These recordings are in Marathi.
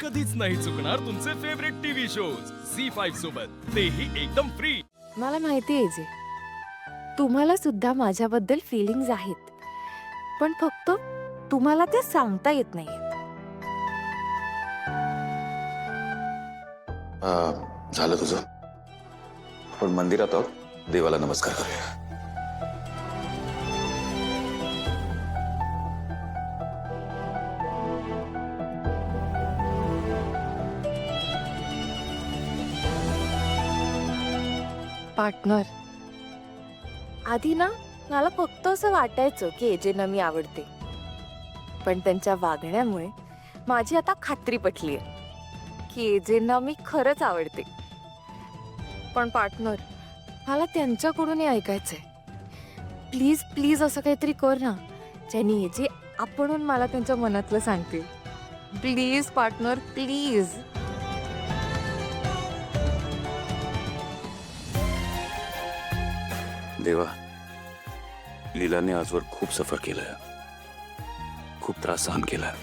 कधीच नाही चुकणार तुमचे फेवरेट टीव्ही शोज झी5 सोबत, तेही एकदम फ्री। मला माहिती आहे जे तुम्हाला सुद्धा माझ्याबद्दल फिलिंग्स आहेत, पण फक्त तुम्हाला ते सांगता येत नाहीत. झालं तुझं? आपण मंदिरात आहोत, देवाला नमस्कार करूया. पार्टनर, आधी ना मला फक्त असं वाटायचं की एजेंना मी आवडते, पण त्यांच्या वागण्यामुळे माझी आता खात्री पटली आहे की एजेंना मी खरंच आवडते. पण पार्टनर, मला त्यांच्याकडूनही ऐकायचंय. प्लीज प्लीज असं काहीतरी कर ना, ज्याने एजे आपणहून मला त्यांच्या मनातलं सांगते. Please partner, please. देवा, लीलाने आजवर खूप सफर केलाय, खूप त्रास सहन केलाय.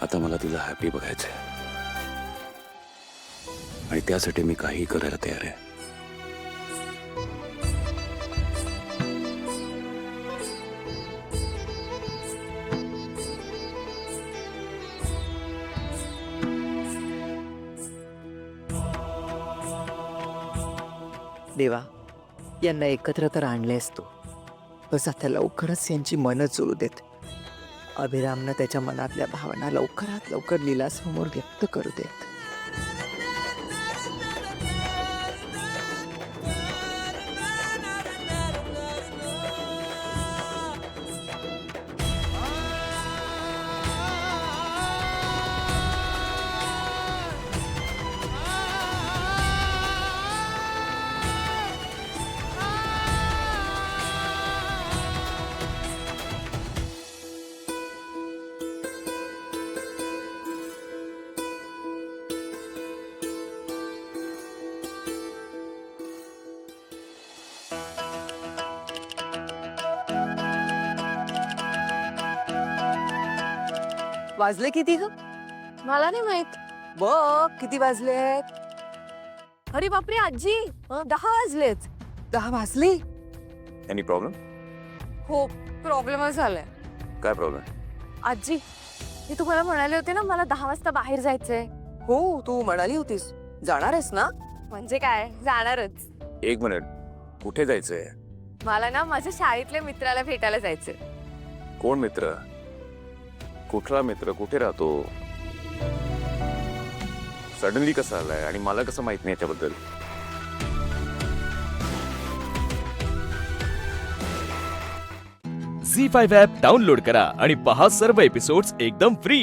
आता मला तिला हॅपी बघायचंय आणि त्यासाठी मी काही करायला तयार आहे. देवा, यांना एकत्र तर आणलेस तू, बस आता लवकरच यांची मनं जुळू देत. अभिरामनं त्याच्या मनातल्या भावना लवकरात लवकर लीलासमोर व्यक्त करू देत. वाजले किती ग? मला नाही माहित. बघ किती वाजले आहेत. अरे बापरे आजी, 10 वाजलेच. 10 वाजले? Any problem? हो, प्रॉब्लेमच झालाय. काय प्रॉब्लेम? आजी, मी तुम्हाला म्हणाले होते ना मला 10 वाजता बाहेर जायचंय. हो, तू म्हणाली होतीस जाणार आहेस ना. म्हणजे काय, जाणारच. एक मिनिट, कुठे जायचंय? मला ना माझ्या शाळेतल्या मित्राला भेटायला जायचंय. कोण मित्र? कुठला मित्र? कुठे राहतो? सडनली कसा आलाय आणि मला कसं माहित नाही याच्याबद्दल? झी5 ॲप डाउनलोड करा आणि पहा सर्व एपिसोड्स एकदम फ्री।